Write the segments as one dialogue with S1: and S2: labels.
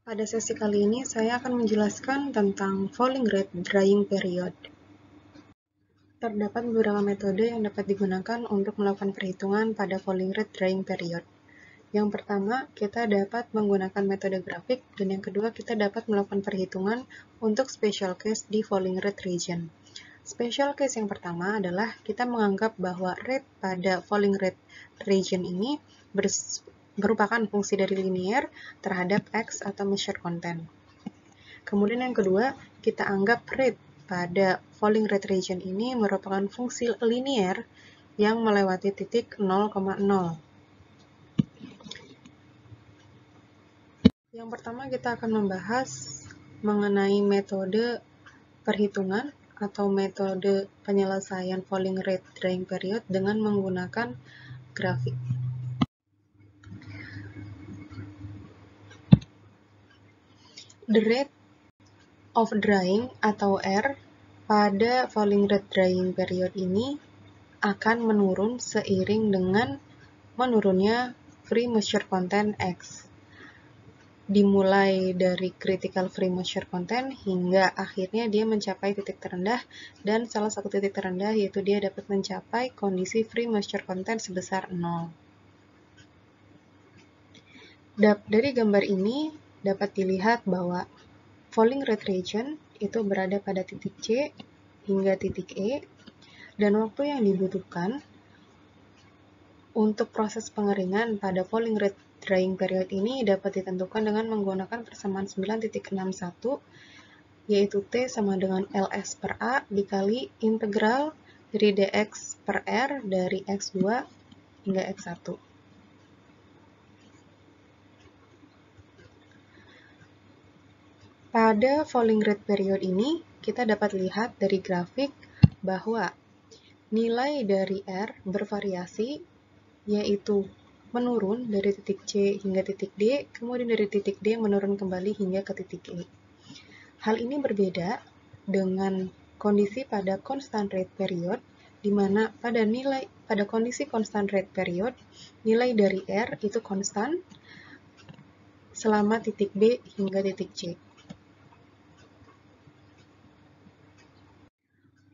S1: Pada sesi kali ini, saya akan menjelaskan tentang falling rate drying period. Terdapat beberapa metode yang dapat digunakan untuk melakukan perhitungan pada falling rate drying period. Yang pertama, kita dapat menggunakan metode grafik, dan yang kedua, kita dapat melakukan perhitungan untuk special case di falling rate region. Special case yang pertama adalah kita menganggap bahwa rate pada falling rate region ini merupakan fungsi dari linear terhadap X atau measure content. Kemudian yang kedua, kita anggap rate pada falling rate region ini merupakan fungsi linear yang melewati titik 0,0. Yang pertama kita akan membahas mengenai metode perhitungan atau metode penyelesaian falling rate drying period dengan menggunakan grafik. The rate of drying atau R pada falling rate drying period ini akan menurun seiring dengan menurunnya free moisture content X. Dimulai dari critical free moisture content hingga akhirnya dia mencapai titik terendah, dan salah satu titik terendah yaitu dia dapat mencapai kondisi free moisture content sebesar 0. Dari gambar ini dapat dilihat bahwa falling rate region itu berada pada titik C hingga titik E, dan waktu yang dibutuhkan untuk proses pengeringan pada falling rate drying period ini dapat ditentukan dengan menggunakan persamaan 9.61, yaitu T sama dengan LS per A dikali integral dari dx per R dari X2 hingga X1. Pada falling rate period ini, kita dapat lihat dari grafik bahwa nilai dari R bervariasi, yaitu menurun dari titik C hingga titik D, kemudian dari titik D menurun kembali hingga ke titik E. Hal ini berbeda dengan kondisi pada constant rate period, di mana pada kondisi constant rate period, nilai dari R itu konstan selama titik B hingga titik C.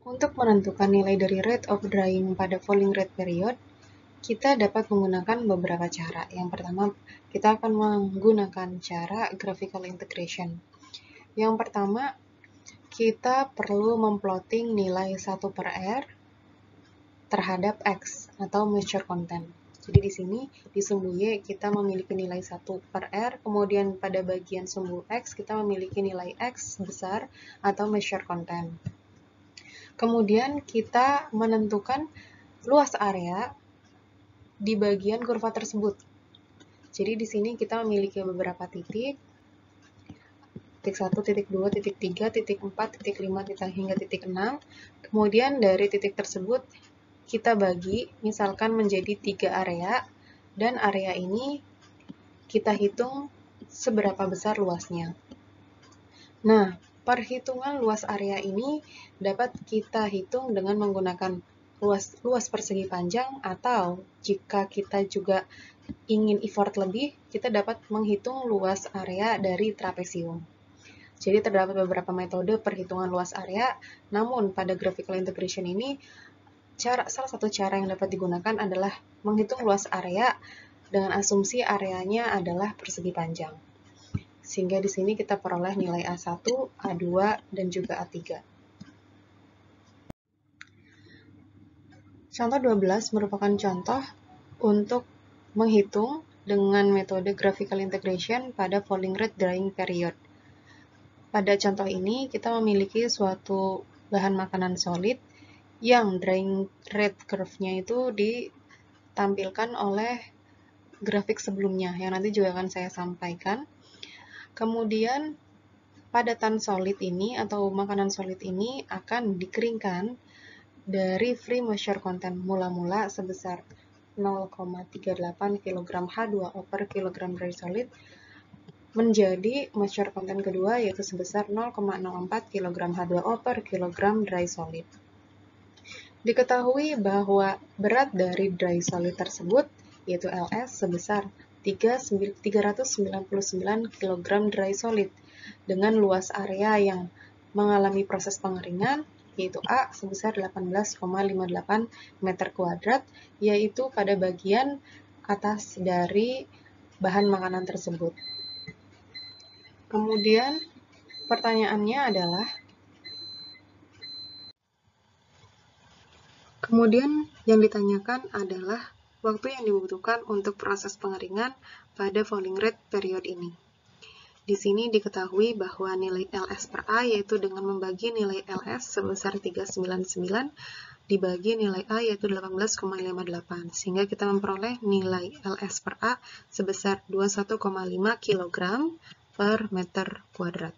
S1: Untuk menentukan nilai dari rate of drying pada falling rate period, kita dapat menggunakan beberapa cara. Yang pertama, kita akan menggunakan cara graphical integration. Yang pertama, kita perlu memplotting nilai 1 per R terhadap X atau moisture content. Jadi di sini di sumbu Y kita memiliki nilai 1 per R, kemudian pada bagian sumbu X kita memiliki nilai X besar atau moisture content. Kemudian kita menentukan luas area di bagian kurva tersebut. Jadi di sini kita memiliki beberapa titik 1, titik 2, titik 3, titik 4, titik 5, hingga titik 6. Kemudian dari titik tersebut kita bagi misalkan menjadi 3 area, dan area ini kita hitung seberapa besar luasnya. Nah, perhitungan luas area ini dapat kita hitung dengan menggunakan luas persegi panjang, atau jika kita juga ingin effort lebih, kita dapat menghitung luas area dari trapesium. Jadi terdapat beberapa metode perhitungan luas area, namun pada graphical integration ini salah satu cara yang dapat digunakan adalah menghitung luas area dengan asumsi areanya adalah persegi panjang. Sehingga di sini kita peroleh nilai A1, A2, dan juga A3. Contoh 12 merupakan contoh untuk menghitung dengan metode graphical integration pada falling rate drying period. Pada contoh ini, kita memiliki suatu bahan makanan solid yang drying rate curve-nya itu ditampilkan oleh grafik sebelumnya, yang nanti juga akan saya sampaikan. Kemudian, padatan solid ini atau makanan solid ini akan dikeringkan dari free moisture content mula-mula sebesar 0,38 kg H2O per kg dry solid menjadi moisture content kedua yaitu sebesar 0,04 kg H2O per kg dry solid. Diketahui bahwa berat dari dry solid tersebut yaitu LS sebesar 399 kg dry solid dengan luas area yang mengalami proses pengeringan, yaitu A sebesar 18,58 meter kuadrat, yaitu pada bagian atas dari bahan makanan tersebut. Kemudian pertanyaannya adalah, yang ditanyakan adalah waktu yang dibutuhkan untuk proses pengeringan pada falling rate period ini. Di sini diketahui bahwa nilai LS per A yaitu dengan membagi nilai LS sebesar 399 dibagi nilai A yaitu 18,58, sehingga kita memperoleh nilai LS per A sebesar 21,5 kg per meter kuadrat.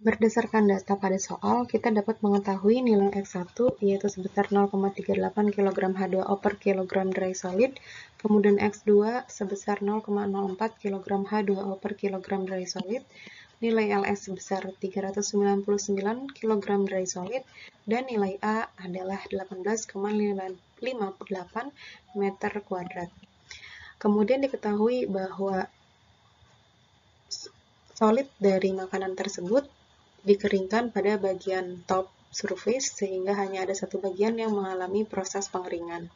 S1: Berdasarkan data pada soal, kita dapat mengetahui nilai X1 yaitu sebesar 0,38 kg H2O per kilogram dry solid, kemudian X2 sebesar 0,04 kg H2O per kilogram dry solid, nilai LS sebesar 399 kg dry solid, dan nilai A adalah 18,58 meter kuadrat. Kemudian diketahui bahwa solid dari makanan tersebut dikeringkan pada bagian top surface sehingga hanya ada satu bagian yang mengalami proses pengeringan.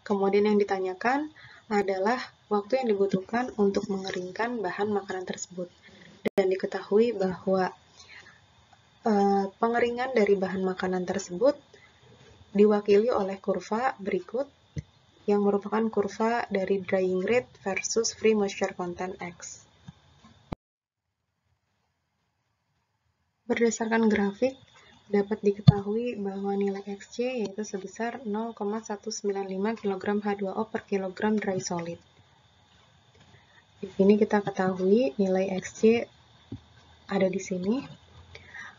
S1: Kemudian yang ditanyakan adalah waktu yang dibutuhkan untuk mengeringkan bahan makanan tersebut. Dan diketahui bahwa pengeringan dari bahan makanan tersebut diwakili oleh kurva berikut yang merupakan kurva dari drying rate versus free moisture content X. Berdasarkan grafik, dapat diketahui bahwa nilai Xc yaitu sebesar 0,195 kg H2O per kilogram dry solid. Di sini kita ketahui nilai Xc ada di sini.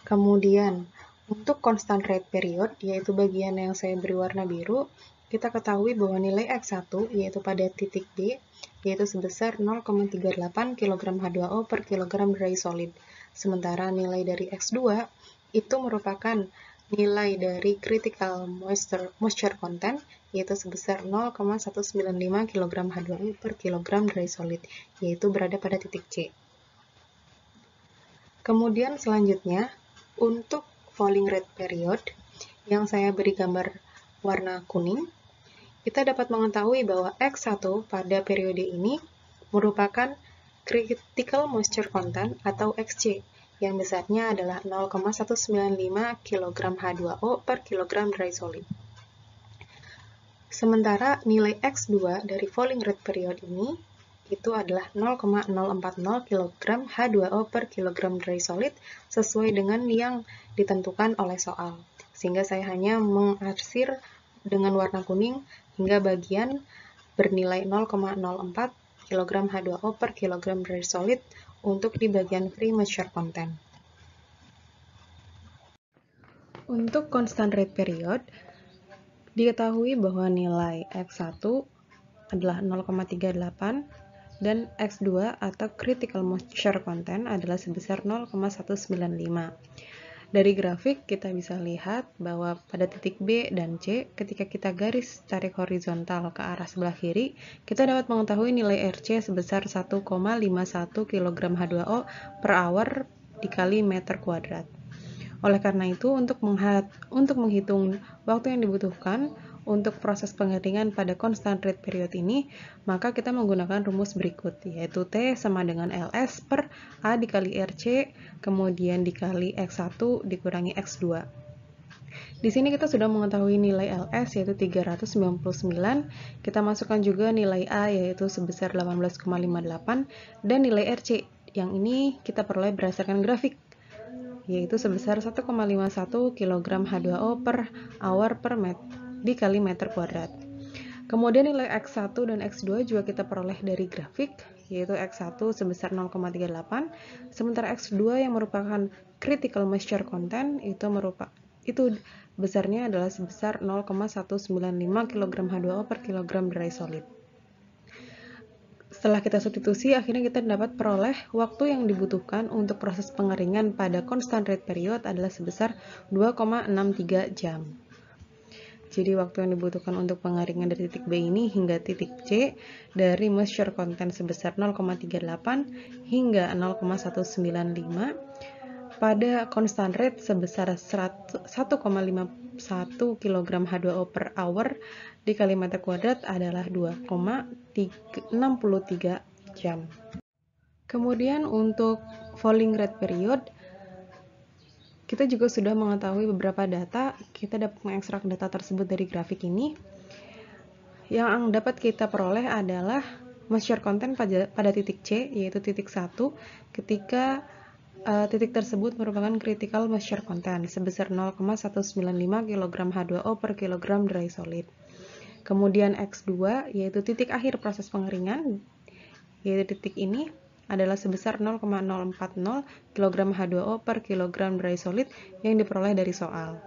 S1: Kemudian, untuk constant rate period, yaitu bagian yang saya beri warna biru, kita ketahui bahwa nilai X1 yaitu pada titik B yaitu sebesar 0,38 kg H2O per kilogram dry solid. Sementara nilai dari X2 itu merupakan nilai dari critical moisture content yaitu sebesar 0,195 kg H2O per kilogram dry solid, yaitu berada pada titik C. Kemudian selanjutnya, untuk falling rate period yang saya beri gambar warna kuning, kita dapat mengetahui bahwa X1 pada periode ini merupakan critical moisture content atau Xc yang besarnya adalah 0,195 kg H2O per kilogram dry solid. Sementara nilai X2 dari falling rate period ini itu adalah 0,040 kg H2O per kilogram dry solid sesuai dengan yang ditentukan oleh soal. Sehingga saya hanya mengarsir dengan warna kuning hingga bagian bernilai 0,04 kg H2O per kilogram dry solid untuk di bagian free moisture content. Untuk constant rate period, diketahui bahwa nilai X1 adalah 0,38 dan X2 atau critical moisture content adalah sebesar 0,195. Dari grafik kita bisa lihat bahwa pada titik B dan C, ketika kita garis tarik horizontal ke arah sebelah kiri, kita dapat mengetahui nilai RC sebesar 1,51 kg H2O per hour dikali meter kuadrat. Oleh karena itu, untuk menghitung waktu yang dibutuhkan untuk proses pengeringan pada constant rate period ini, maka kita menggunakan rumus berikut, yaitu T sama dengan LS per A dikali RC, kemudian dikali X1 dikurangi X2. Di sini kita sudah mengetahui nilai LS yaitu 399, kita masukkan juga nilai A yaitu sebesar 18,58, dan nilai RC, yang ini kita peroleh berdasarkan grafik, yaitu sebesar 1,51 kg H2O per hour per dikali meter kuadrat. Kemudian nilai X1 dan X2 juga kita peroleh dari grafik, yaitu X1 sebesar 0,38, sementara X2 yang merupakan critical moisture content itu besarnya adalah sebesar 0,195 kg H2O per kilogram dry solid. Setelah kita substitusi, akhirnya kita dapat peroleh waktu yang dibutuhkan untuk proses pengeringan pada constant rate period adalah sebesar 2,63 jam. Jadi waktu yang dibutuhkan untuk pengeringan dari titik B ini hingga titik C dari moisture content sebesar 0,38 hingga 0,195 pada constant rate sebesar 1,51 kg H2O per hour dikali meter kuadrat adalah 2,63 jam. Kemudian untuk falling rate period, kita juga sudah mengetahui beberapa data. Kita dapat mengekstrak data tersebut dari grafik ini. Yang dapat kita peroleh adalah moisture content pada titik C, yaitu titik 1, ketika titik tersebut merupakan critical moisture content sebesar 0,195 kg H2O per kg dry solid. Kemudian X2, yaitu titik akhir proses pengeringan, yaitu titik ini, adalah sebesar 0,040 kg H2O per kg dry solid yang diperoleh dari soal.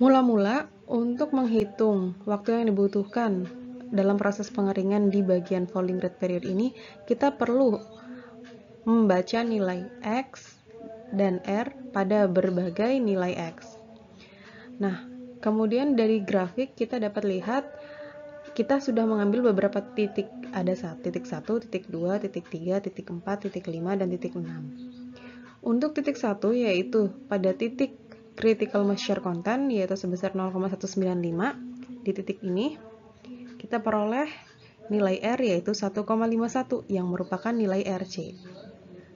S1: Mula-mula, untuk menghitung waktu yang dibutuhkan dalam proses pengeringan di bagian falling rate period ini, kita perlu membaca nilai X dan R pada berbagai nilai X. Nah, kemudian dari grafik kita dapat lihat kita sudah mengambil beberapa titik, ada titik 1, titik 2, titik 3, titik 4, titik 5, dan titik 6. Untuk titik 1 yaitu pada titik critical moisture content yaitu sebesar 0,195. Di titik ini kita peroleh nilai R yaitu 1,51 yang merupakan nilai RC.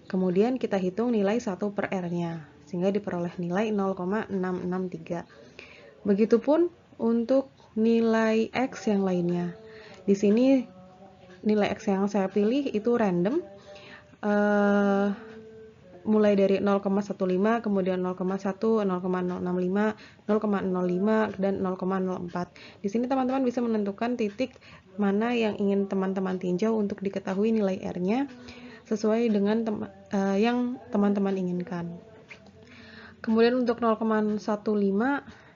S1: Kemudian kita hitung nilai 1 per R-nya sehingga diperoleh nilai 0,663. Begitupun untuk nilai X yang lainnya. Di sini nilai X yang saya pilih itu random, mulai dari 0,15, kemudian 0,1, 0,065, 0,05, dan 0,04. Di sini teman-teman bisa menentukan titik mana yang ingin teman-teman tinjau untuk diketahui nilai R-nya sesuai dengan yang teman-teman inginkan. Kemudian untuk 0,15,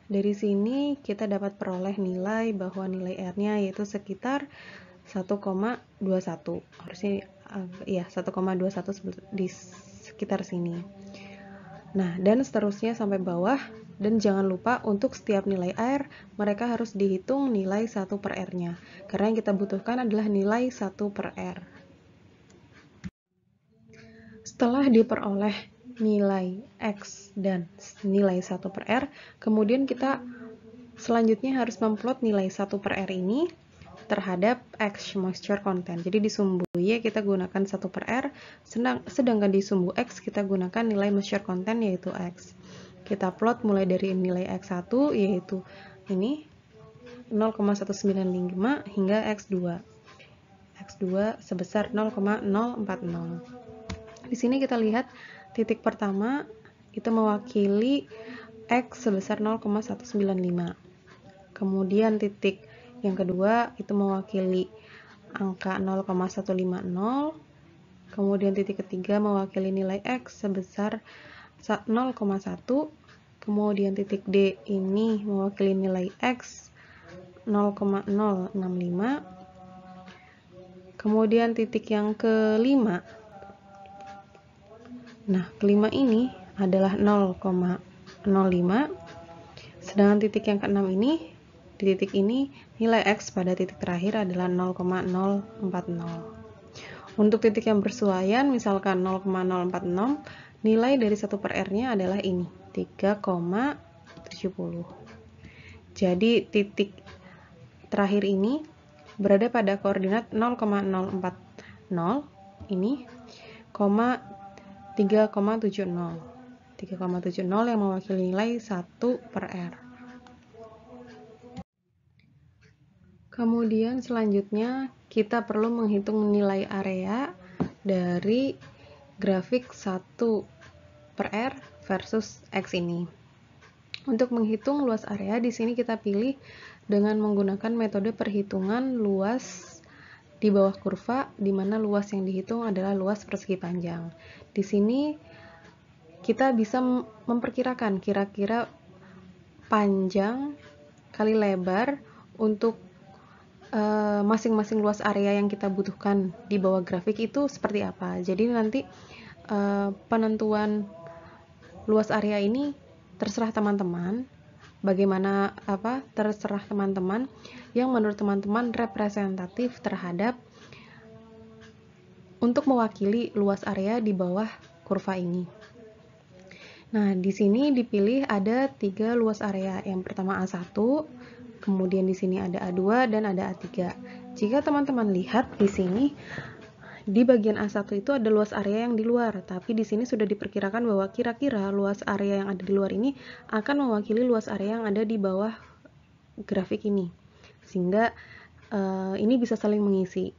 S1: dari sini kita dapat peroleh nilai bahwa nilai R-nya yaitu sekitar 1,21. Harusnya 1,21 di sekitar sini. Nah, dan seterusnya sampai bawah. Dan jangan lupa untuk setiap nilai R, mereka harus dihitung nilai 1 per R-nya. Karena yang kita butuhkan adalah nilai 1 per R. Setelah diperoleh nilai X dan nilai 1 per R, kemudian kita selanjutnya harus memplot nilai 1 per R ini terhadap X moisture content. Jadi di sumbu Y kita gunakan 1 per R, sedangkan di sumbu X kita gunakan nilai moisture content yaitu X. Kita plot mulai dari nilai X1 yaitu ini 0,195 hingga X2. X2 sebesar 0,040. Di sini kita lihat titik pertama itu mewakili X sebesar 0,195. Kemudian titik yang kedua itu mewakili angka 0,150. Kemudian titik ketiga mewakili nilai X sebesar 0,1. Kemudian titik D ini mewakili nilai X 0,065. Kemudian titik yang kelima. Nah, kelima ini adalah 0,05. Sedangkan titik yang keenam ini, di titik ini nilai X pada titik terakhir adalah 0,040. Untuk titik yang bersuaian, misalkan 0,046, nilai dari 1 per R-nya adalah ini, 3,70. Jadi titik terakhir ini berada pada koordinat 0,040 ini, 3,70 yang mewakili nilai 1 per R. Kemudian selanjutnya kita perlu menghitung nilai area dari grafik 1 per R versus X ini. Untuk menghitung luas area di sini kita pilih dengan menggunakan metode perhitungan luas di bawah kurva, di mana luas yang dihitung adalah luas persegi panjang. Di sini kita bisa memperkirakan kira-kira panjang kali lebar untuk masing-masing luas area yang kita butuhkan di bawah grafik itu seperti apa. Jadi nanti penentuan luas area ini terserah teman-teman. bagaimana terserah teman-teman yang menurut teman-teman representatif terhadap untuk mewakili luas area di bawah kurva ini. Nah, di sini dipilih ada 3 luas area. Yang pertama A1, kemudian di sini ada A2 dan ada A3. Jika teman-teman lihat di sini di bagian A1 itu ada luas area yang di luar, tapi di sini sudah diperkirakan bahwa kira-kira luas area yang ada di luar ini akan mewakili luas area yang ada di bawah grafik ini. Sehingga ini bisa saling mengisi.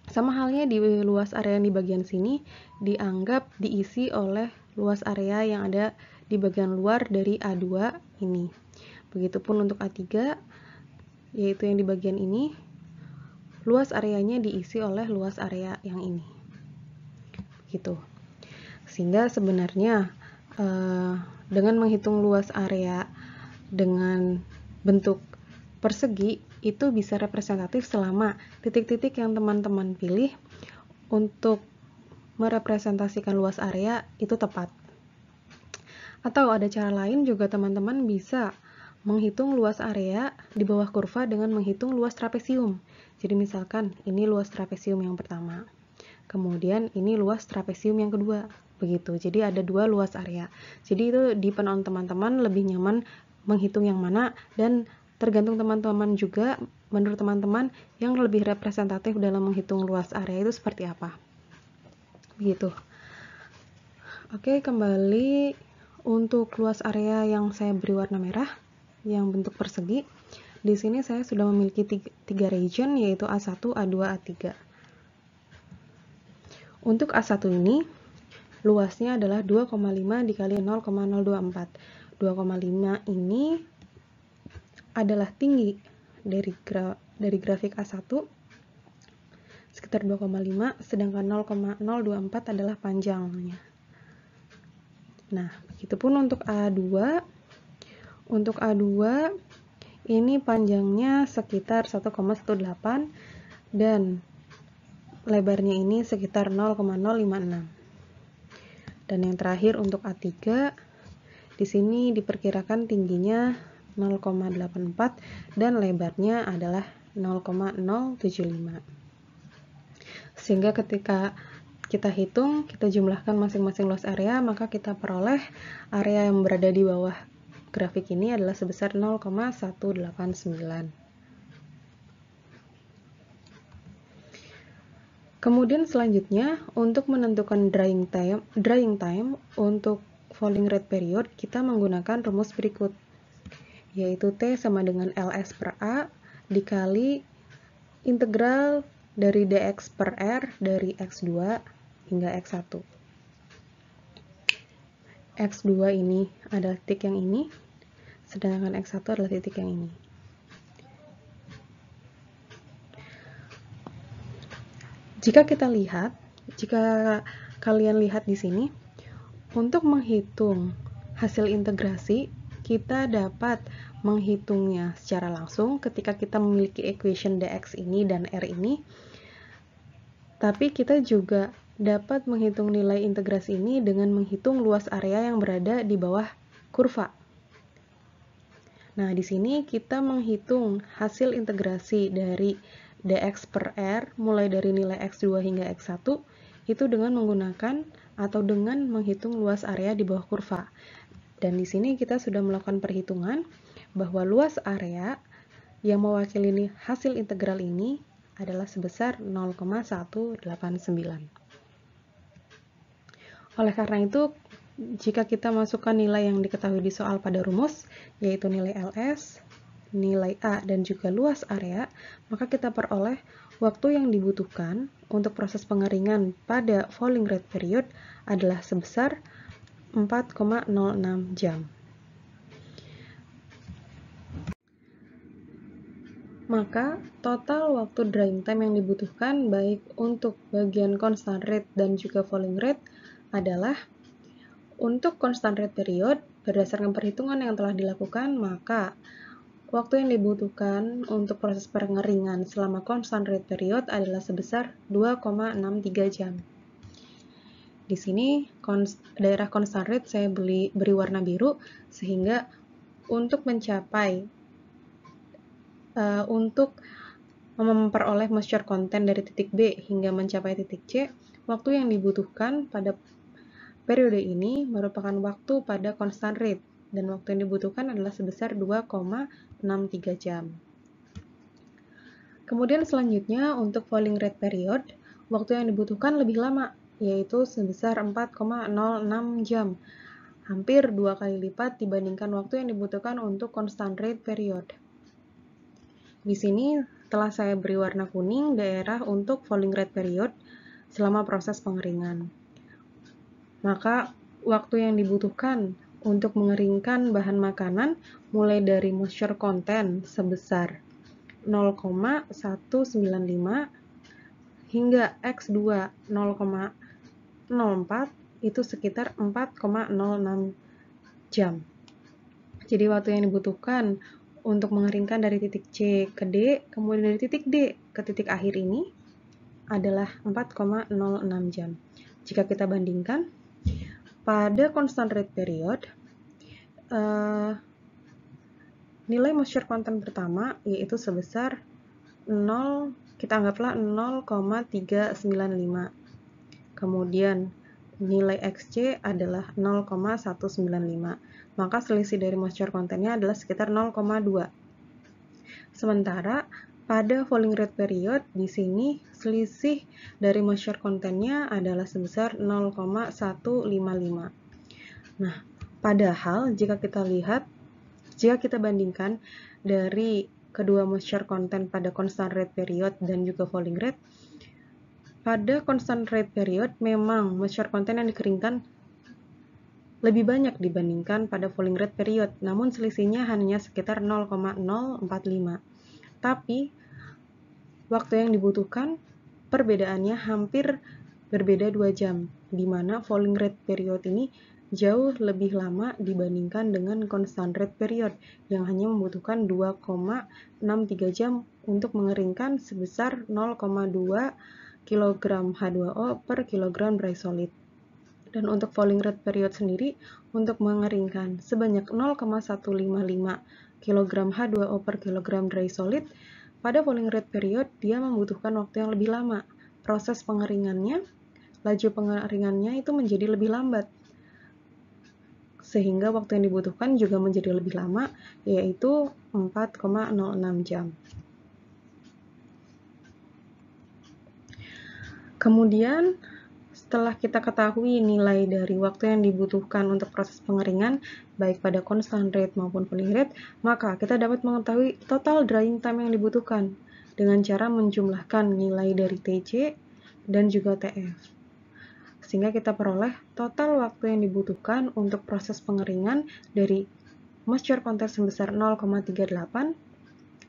S1: Sama halnya di luas area yang di bagian sini dianggap diisi oleh luas area yang ada di bagian luar dari A2 ini. Begitupun untuk A3, yaitu yang di bagian ini, luas areanya diisi oleh luas area yang ini. Gitu. Sehingga sebenarnya dengan menghitung luas area dengan bentuk persegi itu bisa representatif selama titik-titik yang teman-teman pilih untuk merepresentasikan luas area itu tepat. Atau ada cara lain juga teman-teman bisa menghitung luas area di bawah kurva dengan menghitung luas trapesium. Jadi misalkan ini luas trapesium yang pertama, kemudian ini luas trapesium yang kedua, begitu. Jadi ada 2 luas area. Jadi itu depend on teman-teman lebih nyaman menghitung yang mana, dan tergantung teman-teman juga, menurut teman-teman yang lebih representatif dalam menghitung luas area itu seperti apa. Begitu. Oke, kembali untuk luas area yang saya beri warna merah, yang bentuk persegi. Di sini saya sudah memiliki 3 region, yaitu A1, A2, A3. Untuk A1 ini, luasnya adalah 2,5 dikali 0,024. 2,5 ini adalah tinggi dari grafik A1 sekitar 2,5, sedangkan 0,024 adalah panjangnya. Nah, begitupun untuk A2. Untuk A2 ini panjangnya sekitar 1,18 dan lebarnya ini sekitar 0,056. Dan yang terakhir untuk A3, di sini diperkirakan tingginya 0,84 dan lebarnya adalah 0,075. Sehingga ketika kita hitung, kita jumlahkan masing-masing luas area, maka kita peroleh area yang berada di bawah grafik ini adalah sebesar 0,189. Kemudian selanjutnya, untuk menentukan drying time untuk falling rate period, kita menggunakan rumus berikut, yaitu T sama dengan LS per A dikali integral dari dx per R dari X2 hingga X1. X2 ini adalah titik yang ini, sedangkan X1 adalah titik yang ini. Jika kalian lihat di sini, untuk menghitung hasil integrasi, kita dapat menghitungnya secara langsung ketika kita memiliki equation dx ini dan R ini. Tapi kita juga dapat menghitung nilai integrasi ini dengan menghitung luas area yang berada di bawah kurva. Nah, di sini kita menghitung hasil integrasi dari dx per R mulai dari nilai X2 hingga X1 itu dengan menggunakan atau dengan menghitung luas area di bawah kurva. Dan di sini kita sudah melakukan perhitungan bahwa luas area yang mewakili hasil integral ini adalah sebesar 0,189. Oleh karena itu, jika kita masukkan nilai yang diketahui di soal pada rumus, yaitu nilai LS, nilai A, dan juga luas area, maka kita peroleh waktu yang dibutuhkan untuk proses pengeringan pada falling rate period adalah sebesar 4,06 jam. Maka total waktu drying time yang dibutuhkan baik untuk bagian constant rate dan juga falling rate adalah untuk constant rate period berdasarkan perhitungan yang telah dilakukan, maka waktu yang dibutuhkan untuk proses pengeringan selama constant rate period adalah sebesar 2,63 jam. Di sini daerah constant rate saya beri warna biru sehingga untuk memperoleh moisture content dari titik B hingga mencapai titik C, waktu yang dibutuhkan pada periode ini merupakan waktu pada constant rate, dan waktu yang dibutuhkan adalah sebesar 2,63 jam. Kemudian selanjutnya untuk falling rate period, waktu yang dibutuhkan lebih lama, yaitu sebesar 4,06 jam, hampir 2 kali lipat dibandingkan waktu yang dibutuhkan untuk constant rate period. Di sini telah saya beri warna kuning daerah untuk falling rate period selama proses pengeringan. Maka waktu yang dibutuhkan untuk mengeringkan bahan makanan mulai dari moisture content sebesar 0,195 hingga X2 0,04 itu sekitar 4,06 jam. Jadi waktu yang dibutuhkan untuk mengeringkan dari titik C ke D, kemudian dari titik D ke titik akhir ini adalah 4,06 jam. Jika kita bandingkan, pada constant rate period, nilai moisture content pertama yaitu sebesar 0, kita anggaplah 0,395. Kemudian nilai XC adalah 0,195. Maka selisih dari moisture content-nya adalah sekitar 0,2. Sementara pada falling rate period di sini selisih dari moisture content-nya adalah sebesar 0,155. Nah, padahal jika kita bandingkan dari kedua moisture content pada constant rate period dan juga falling rate, pada constant rate period memang moisture content yang dikeringkan lebih banyak dibandingkan pada falling rate period, namun selisihnya hanya sekitar 0,045. Tapi waktu yang dibutuhkan perbedaannya hampir berbeda 2 jam, di mana falling rate period ini jauh lebih lama dibandingkan dengan constant rate period yang hanya membutuhkan 2,63 jam untuk mengeringkan sebesar 0,2 kg H2O per kilogram dry solid. Dan untuk falling rate period sendiri, untuk mengeringkan sebanyak 0,155 kg H2O per kilogram dry solid, pada falling rate period dia membutuhkan waktu yang lebih lama. Proses pengeringannya, laju pengeringannya itu menjadi lebih lambat, sehingga waktu yang dibutuhkan juga menjadi lebih lama, yaitu 4,06 jam. Kemudian, setelah kita ketahui nilai dari waktu yang dibutuhkan untuk proses pengeringan, baik pada constant rate maupun falling rate, maka kita dapat mengetahui total drying time yang dibutuhkan dengan cara menjumlahkan nilai dari TC dan juga TF. Sehingga kita peroleh total waktu yang dibutuhkan untuk proses pengeringan dari moisture content sebesar 0,38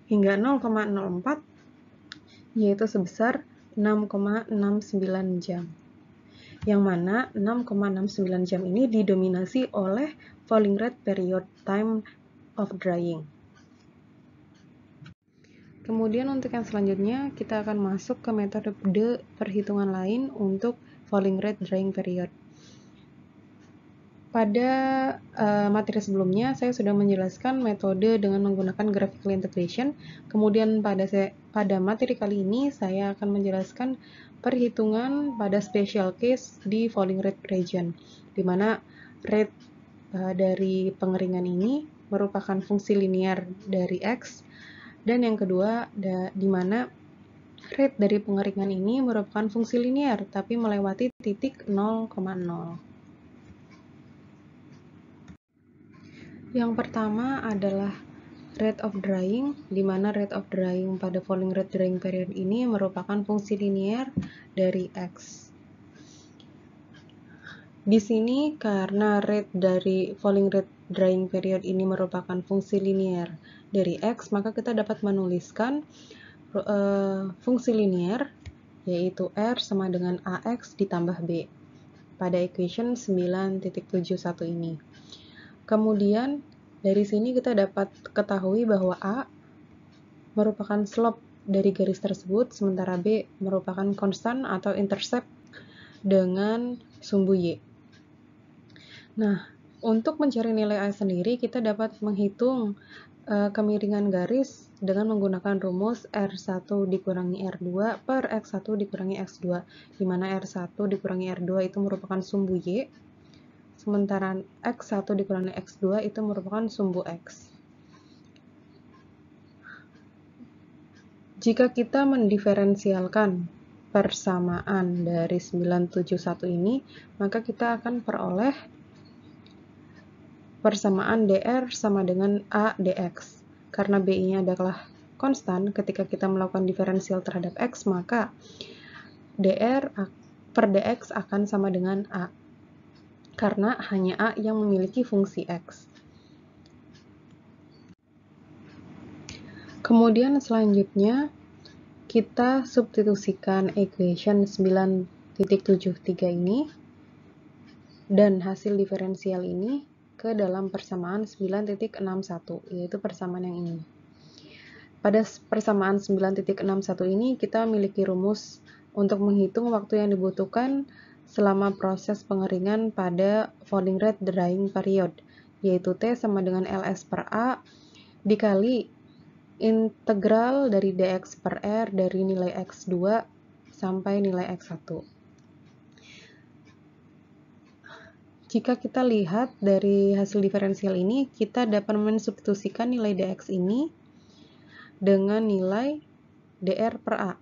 S1: hingga 0,04, yaitu sebesar 6,69 jam. Yang mana 6,69 jam ini didominasi oleh falling rate period time of drying. Kemudian untuk yang selanjutnya, kita akan masuk ke metode perhitungan lain untuk falling rate drying period. Pada materi sebelumnya, saya sudah menjelaskan metode dengan menggunakan graphical integration. Kemudian pada materi kali ini, saya akan menjelaskan perhitungan pada special case di falling rate region, di mana rate dari pengeringan ini merupakan fungsi linear dari X, dan yang kedua, di mana rate dari pengeringan ini merupakan fungsi linear, tapi melewati titik 0,0. Yang pertama adalah rate of drying, di mana rate of drying pada falling rate drying period ini merupakan fungsi linear dari X. Di sini karena rate dari falling rate drying period ini merupakan fungsi linear dari X, maka kita dapat menuliskan fungsi linear yaitu R sama dengan AX ditambah B pada equation 9.71 ini. Kemudian dari sini kita dapat ketahui bahwa A merupakan slope dari garis tersebut, sementara B merupakan konstan atau intercept dengan sumbu Y. Nah, Untuk mencari nilai A sendiri, kita dapat menghitung kemiringan garis dengan menggunakan rumus R1 dikurangi R2 per X1 dikurangi X2, di mana R1 dikurangi R2 itu merupakan sumbu Y, sementara X1 dikurangi X2 itu merupakan sumbu X. Jika kita mendiferensialkan persamaan dari 971 ini, maka kita akan peroleh persamaan dr sama dengan A dx. Karena bi-nya adalah konstan, ketika kita melakukan diferensial terhadap x, maka dr per dx akan sama dengan A. Karena hanya A yang memiliki fungsi x. Kemudian selanjutnya, kita substitusikan equation 9.73 ini dan hasil diferensial ini ke dalam persamaan 9.61, yaitu persamaan yang ini. Pada persamaan 9.61 ini, kita memiliki rumus untuk menghitung waktu yang dibutuhkan selama proses pengeringan pada falling rate drying period, yaitu T sama dengan LS per A dikali integral dari dx per R dari nilai X2 sampai nilai X1. Jika kita lihat dari hasil diferensial ini, kita dapat mensubstitusikan nilai dx ini dengan nilai dr per A.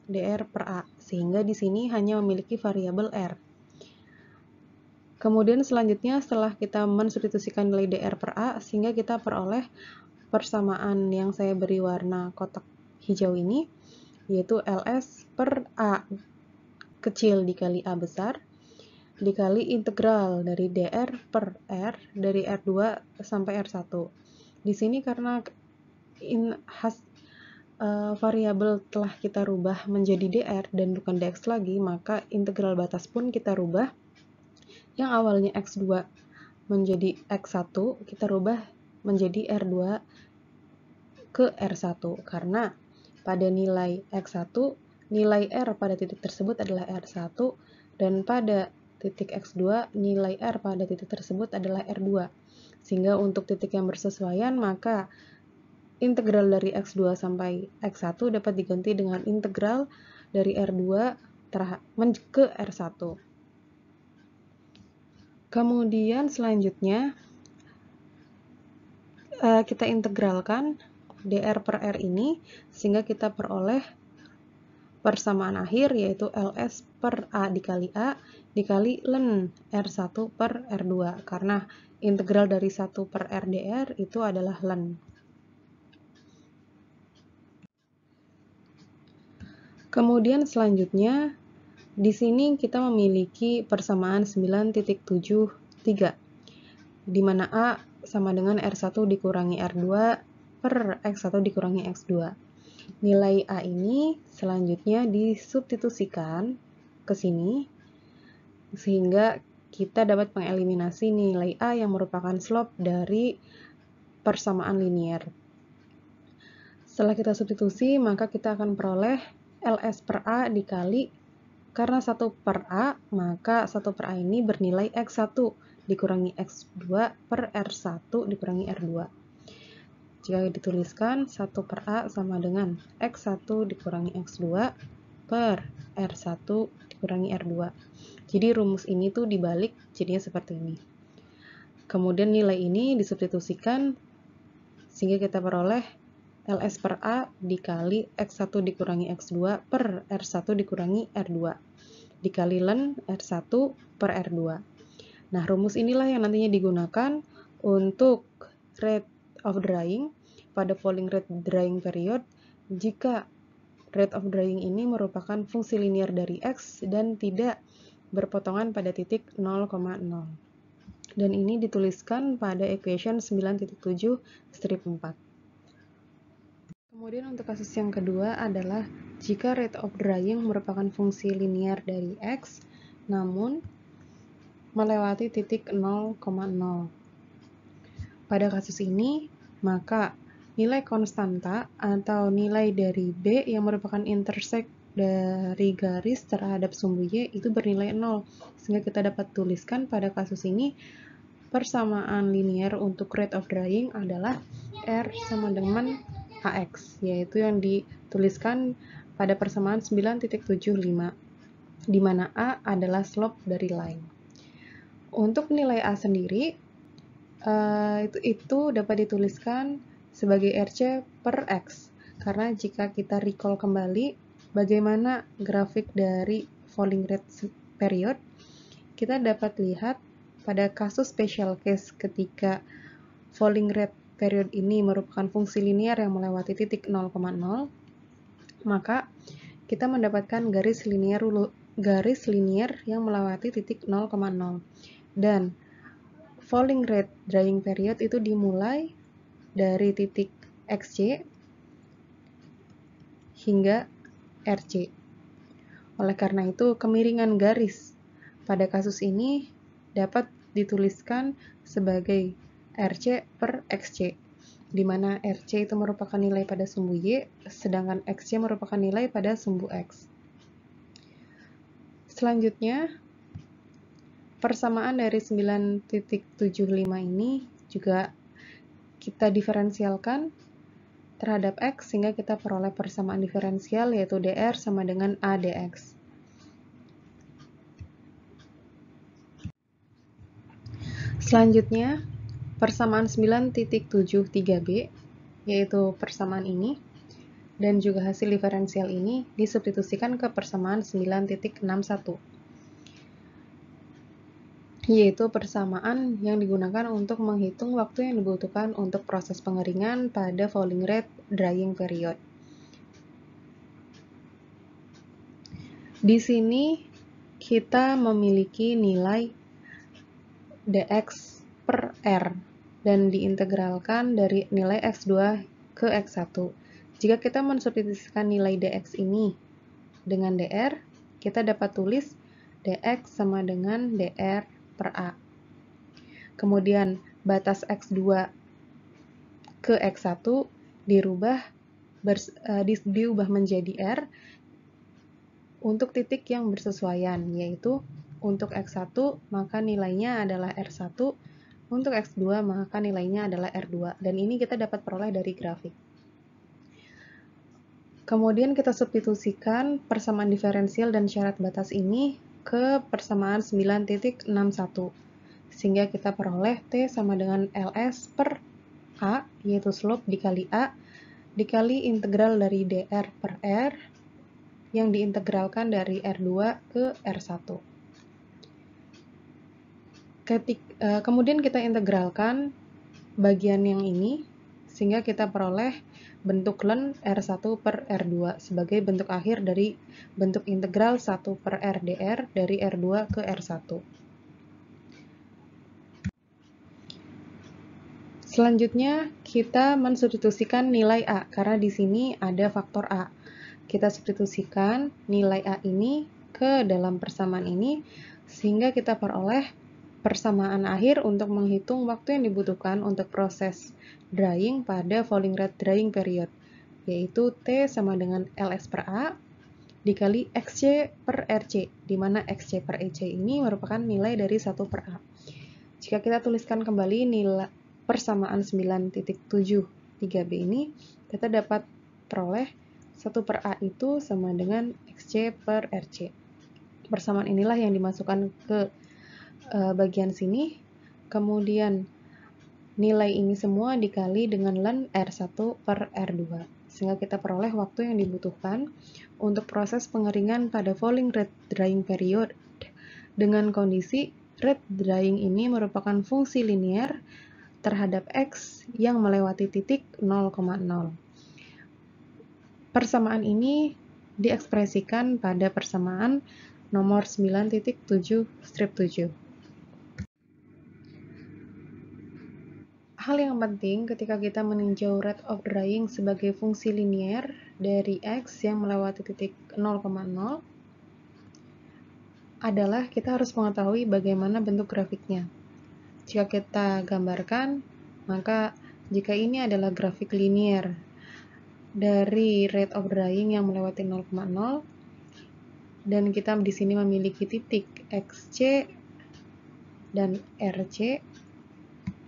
S1: dr per A, sehingga di sini hanya memiliki variabel R. Kemudian selanjutnya, setelah kita mensubstitusikan nilai dr per A, sehingga kita peroleh persamaan yang saya beri warna kotak hijau ini, yaitu LS per A kecil dikali A besar, dikali integral dari dr per R dari R2 sampai R1. Di sini karena variabel telah kita rubah menjadi dr dan bukan dx lagi, maka integral batas pun kita rubah. Yang awalnya x2 menjadi x1, kita rubah menjadi R2 ke R1, karena pada nilai x1, nilai R pada titik tersebut adalah R1, dan pada titik X2, nilai R pada titik tersebut adalah R2. Sehingga untuk titik yang bersesuaian, maka integral dari X2 sampai X1 dapat diganti dengan integral dari R2 ke R1. Kemudian selanjutnya, kita integralkan dr per R ini, sehingga kita peroleh persamaan akhir, yaitu LS per A dikali ln R1 per R2, karena integral dari 1 per R dr itu adalah ln. Kemudian selanjutnya, di sini kita memiliki persamaan 9.73, di mana A sama dengan R1 dikurangi R2 per X1 dikurangi X2. Nilai A ini selanjutnya disubstitusikan ke sini, sehingga kita dapat mengeliminasi nilai A yang merupakan slope dari persamaan linier. Setelah kita substitusi, maka kita akan peroleh LS per A dikali, karena 1 per A, maka 1 per A ini bernilai X1 dikurangi X2 per R1 dikurangi R2. Jika dituliskan, 1 per A sama dengan X1 dikurangi X2 per R1 dikurangi R2. Jadi rumus ini tuh dibalik, jadinya seperti ini. Kemudian nilai ini disubstitusikan, sehingga kita peroleh LS per A dikali X1 dikurangi X2 per R1 dikurangi R2. Dikali ln R1 per R2. Nah, rumus inilah yang nantinya digunakan untuk rate of drying pada falling rate drying period jika rate of drying ini merupakan fungsi linear dari X dan tidak berpotongan pada titik 0,0. Dan ini dituliskan pada equation 9.7 strip 4. Kemudian untuk kasus yang kedua adalah jika rate of drying merupakan fungsi linear dari X, namun melewati titik 0,0. Pada kasus ini, maka nilai konstanta atau nilai dari B yang merupakan intersect dari garis terhadap sumbu Y itu bernilai 0. Sehingga kita dapat tuliskan pada kasus ini persamaan linear untuk rate of drying adalah R sama dengan AX, yaitu yang dituliskan pada persamaan 9.75, di mana A adalah slope dari line. Untuk nilai A sendiri, itu dapat dituliskan sebagai RC per X, karena jika kita recall kembali bagaimana grafik dari falling rate period, kita dapat lihat pada kasus special case ketika falling rate period ini merupakan fungsi linear yang melewati titik 0,0, maka kita mendapatkan garis linear yang melewati titik 0,0. Dan falling rate drying period itu dimulai dari titik XC hingga RC. Oleh karena itu, kemiringan garis pada kasus ini dapat dituliskan sebagai RC per XC, di mana RC itu merupakan nilai pada sumbu Y, sedangkan XC merupakan nilai pada sumbu X. Selanjutnya, persamaan dari 9.75 ini juga kita diferensialkan terhadap X, sehingga kita peroleh persamaan diferensial yaitu dr sama dengan A dx. Selanjutnya, persamaan 9.73b, yaitu persamaan ini, dan juga hasil diferensial ini disubstitusikan ke persamaan 9.61, yaitu persamaan yang digunakan untuk menghitung waktu yang dibutuhkan untuk proses pengeringan pada falling rate drying period. Di sini kita memiliki nilai dx per R dan diintegralkan dari nilai x2 ke x1. Jika kita mensubstitusikan nilai dx ini dengan dr, kita dapat tulis dx sama dengan dr per A. Kemudian batas x2 ke x1 diubah menjadi R untuk titik yang bersesuaian, yaitu untuk x1 maka nilainya adalah R1, untuk x2 maka nilainya adalah R2, dan ini kita dapat peroleh dari grafik. Kemudian kita substitusikan persamaan diferensial dan syarat batas ini ke persamaan 9.61, sehingga kita peroleh T sama dengan LS per A, yaitu slope dikali A, dikali integral dari dr per R, yang diintegralkan dari R2 ke R1. Kemudian kita integralkan bagian yang ini, sehingga kita peroleh bentuk len R1 per R2 sebagai bentuk akhir dari bentuk integral 1 per R dr dari R2 ke R1. Selanjutnya, kita mensubstitusikan nilai A, karena di sini ada faktor A. Kita substitusikan nilai A ini ke dalam persamaan ini, sehingga kita peroleh persamaan akhir untuk menghitung waktu yang dibutuhkan untuk proses drying pada falling rate drying period, yaitu T sama dengan LS per A dikali XC per RC, di mana XC per EC ini merupakan nilai dari 1 per A. Jika kita tuliskan kembali nilai persamaan 9.73b ini, kita dapat peroleh 1 per A itu sama dengan XC per RC. Persamaan inilah yang dimasukkan ke bagian sini, kemudian nilai ini semua dikali dengan len R1 per R2, sehingga kita peroleh waktu yang dibutuhkan untuk proses pengeringan pada falling rate drying period dengan kondisi rate drying ini merupakan fungsi linear terhadap X yang melewati titik 0,0. Persamaan ini diekspresikan pada persamaan nomor 9.7 strip 7. Hal yang penting ketika kita meninjau rate of drying sebagai fungsi linear dari X yang melewati titik 0,0 adalah kita harus mengetahui bagaimana bentuk grafiknya. Jika kita gambarkan, maka jika ini adalah grafik linear dari rate of drying yang melewati 0,0 dan kita di sini memiliki titik XC dan RC,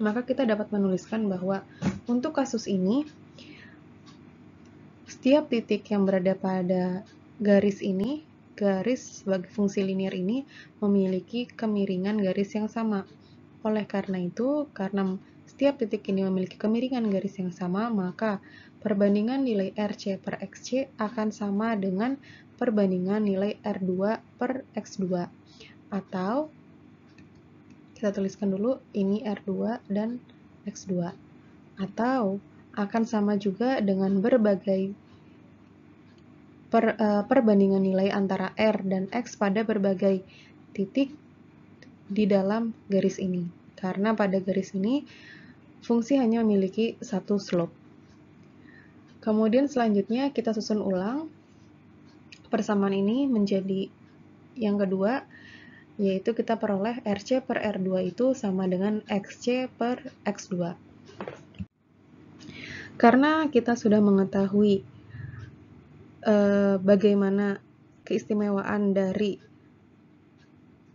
S1: maka kita dapat menuliskan bahwa untuk kasus ini, setiap titik yang berada pada garis ini, garis sebagai fungsi linear ini, memiliki kemiringan garis yang sama. Oleh karena itu, karena setiap titik ini memiliki kemiringan garis yang sama, maka perbandingan nilai RC per XC akan sama dengan perbandingan nilai R2 per X2. Atau, kita tuliskan dulu, ini R2 dan X2. Atau, akan sama juga dengan berbagai perbandingan nilai antara R dan X pada berbagai titik di dalam garis ini. Karena pada garis ini, fungsi hanya memiliki satu slope. Kemudian selanjutnya kita susun ulang persamaan ini menjadi yang kedua, yaitu kita peroleh RC per R2 itu sama dengan XC per X2. Karena kita sudah mengetahui bagaimana keistimewaan dari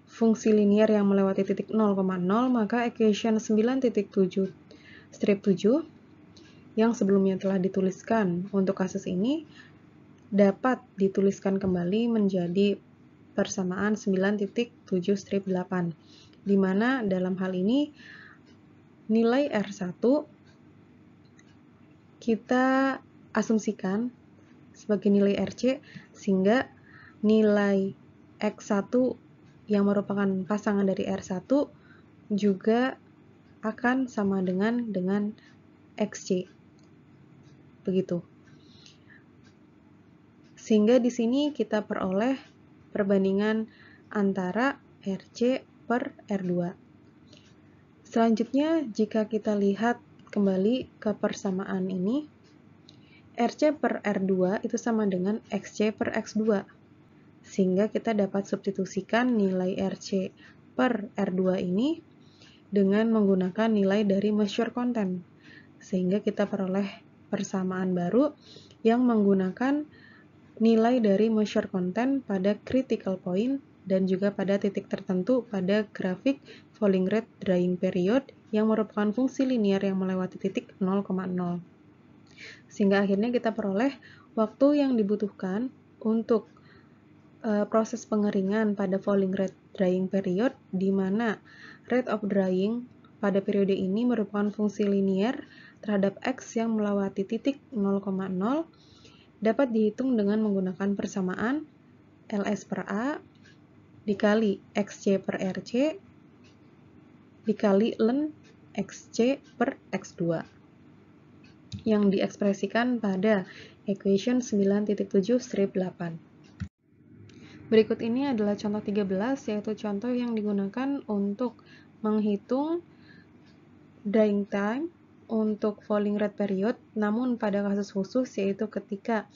S1: fungsi linear yang melewati titik 0,0, maka equation 9.7 strip 7 yang sebelumnya telah dituliskan untuk kasus ini dapat dituliskan kembali menjadi persamaan 9.7 strip 8, di mana dalam hal ini nilai R1 kita asumsikan sebagai nilai RC, sehingga nilai X1 yang merupakan pasangan dari R1 juga akan sama dengan XC. Begitu. Sehingga di sini kita peroleh perbandingan antara RC per R2. Selanjutnya, jika kita lihat kembali ke persamaan ini, RC per R2 itu sama dengan XC per X2. Sehingga kita dapat substitusikan nilai RC per R2 ini dengan menggunakan nilai dari measure content. Sehingga kita peroleh persamaan baru yang menggunakan nilai dari measure content pada critical point dan juga pada titik tertentu pada grafik falling rate drying period yang merupakan fungsi linear yang melewati titik 0,0. Sehingga akhirnya kita peroleh waktu yang dibutuhkan untuk proses pengeringan pada falling rate drying period, di mana rate of drying pada periode ini merupakan fungsi linear terhadap X yang melewati titik 0,0, dapat dihitung dengan menggunakan persamaan LS per A dikali XC per RC dikali ln XC per X2 yang diekspresikan pada equation 9.7 strip 8. Berikut ini adalah contoh 13, yaitu contoh yang digunakan untuk menghitung drying time untuk falling rate period, namun pada kasus khusus yaitu ketika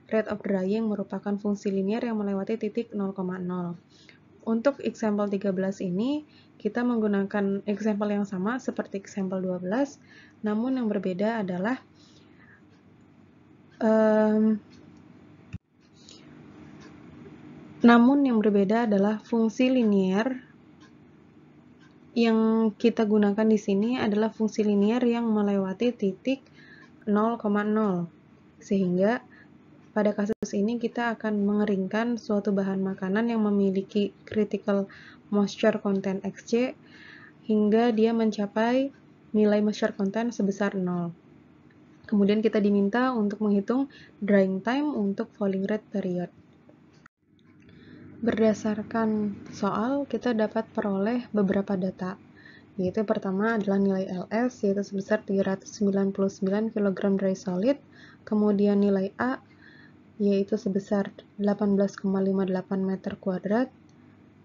S1: rate of drying merupakan fungsi linear yang melewati titik 0,0. Untuk example 13 ini, kita menggunakan example yang sama seperti example 12, namun yang berbeda adalah fungsi linear yang kita gunakan di sini adalah fungsi linear yang melewati titik 0,0. Sehingga pada kasus ini kita akan mengeringkan suatu bahan makanan yang memiliki critical moisture content XC hingga dia mencapai nilai moisture content sebesar 0. Kemudian kita diminta untuk menghitung drying time untuk falling rate period. Berdasarkan soal, kita dapat peroleh beberapa data, yaitu pertama adalah nilai LS, yaitu sebesar 399 kg dry solid, kemudian nilai A, yaitu sebesar 18,58 meter kuadrat,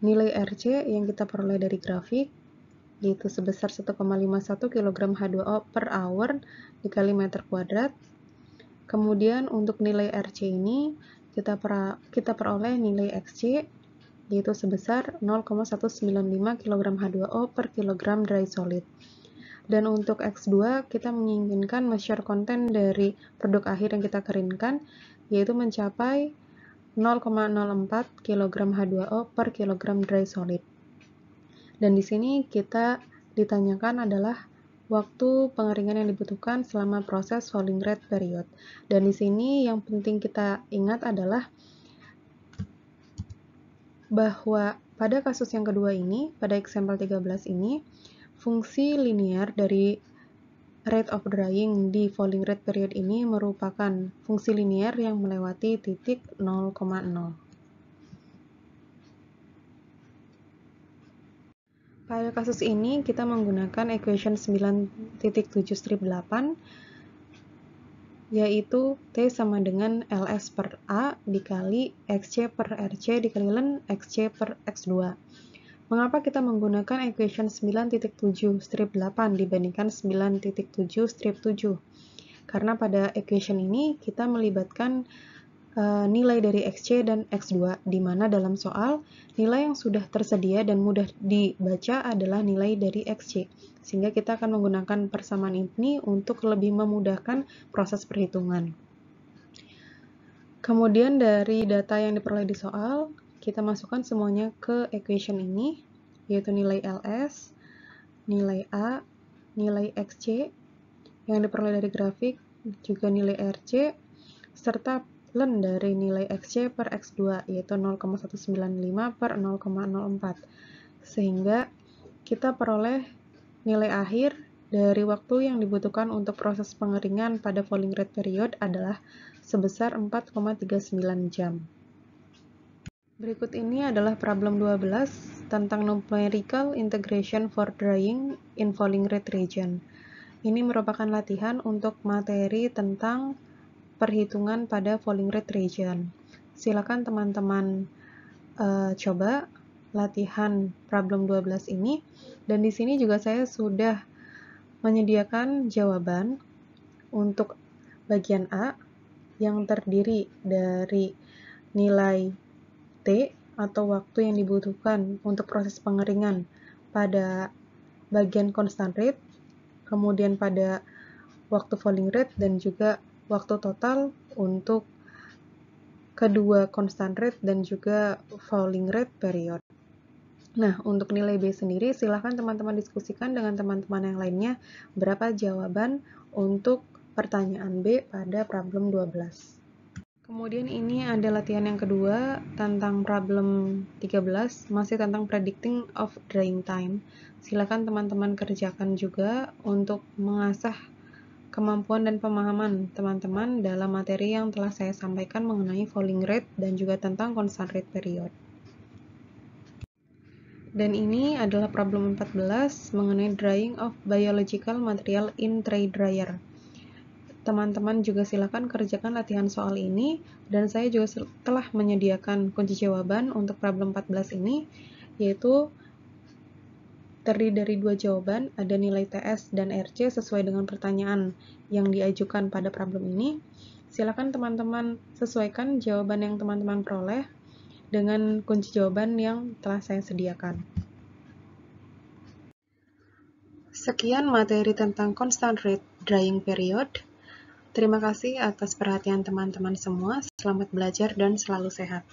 S1: nilai RC yang kita peroleh dari grafik, yaitu sebesar 1,51 kg H2O per hour dikali meter kuadrat. Kemudian untuk nilai RC ini kita peroleh nilai XC, yaitu sebesar 0,195 kg H2O per kilogram dry solid. Dan untuk X2 kita menginginkan measure content dari produk akhir yang kita keringkan, yaitu mencapai 0,04 kg H2O per kilogram dry solid. Dan di sini kita ditanyakan adalah waktu pengeringan yang dibutuhkan selama proses falling rate period. Dan di sini yang penting kita ingat adalah bahwa pada kasus yang kedua ini, pada example 13 ini, fungsi linear dari rate of drying di falling rate period ini merupakan fungsi linear yang melewati titik 0,0. Pada kasus ini, kita menggunakan equation 9.7-8, yaitu T sama dengan LS per A dikali XC per RC dikali ln XC per X2. Mengapa kita menggunakan equation 9.7-8 dibandingkan 9.7-7? Karena pada equation ini kita melibatkan nilai dari XC dan X2, di mana dalam soal nilai yang sudah tersedia dan mudah dibaca adalah nilai dari XC, sehingga kita akan menggunakan persamaan ini untuk lebih memudahkan proses perhitungan. Kemudian dari data yang diperoleh di soal, kita masukkan semuanya ke equation ini, yaitu nilai LS, nilai A, nilai XC, yang diperoleh dari grafik, juga nilai RC, serta ln dari nilai XC per X2, yaitu 0,195 per 0,04. Sehingga kita peroleh nilai akhir dari waktu yang dibutuhkan untuk proses pengeringan pada falling rate period adalah sebesar 4,39 jam. Berikut ini adalah problem 12 tentang numerical integration for drying in falling rate region. Ini merupakan latihan untuk materi tentang perhitungan pada falling rate region. Silakan teman-teman coba latihan problem 12 ini, dan di sini juga saya sudah menyediakan jawaban untuk bagian A yang terdiri dari nilai T atau waktu yang dibutuhkan untuk proses pengeringan pada bagian constant rate, kemudian pada waktu falling rate, dan juga waktu total untuk kedua constant rate dan juga falling rate period. Nah, untuk nilai B sendiri, silahkan teman-teman diskusikan dengan teman-teman yang lainnya berapa jawaban untuk pertanyaan B pada problem 12. Kemudian ini ada latihan yang kedua tentang problem 13, masih tentang predicting of drying time. Silakan teman-teman kerjakan juga untuk mengasah kemampuan dan pemahaman teman-teman dalam materi yang telah saya sampaikan mengenai falling rate dan juga tentang constant rate period. Dan ini adalah problem 14 mengenai drying of biological material in tray dryer. Teman-teman juga silakan kerjakan latihan soal ini, dan saya juga telah menyediakan kunci jawaban untuk problem 14 ini, yaitu terdiri dari dua jawaban, ada nilai TS dan RC sesuai dengan pertanyaan yang diajukan pada problem ini. Silakan teman-teman sesuaikan jawaban yang teman-teman peroleh dengan kunci jawaban yang telah saya sediakan. Sekian materi tentang constant rate drying period. Terima kasih atas perhatian teman-teman semua. Selamat belajar dan selalu sehat.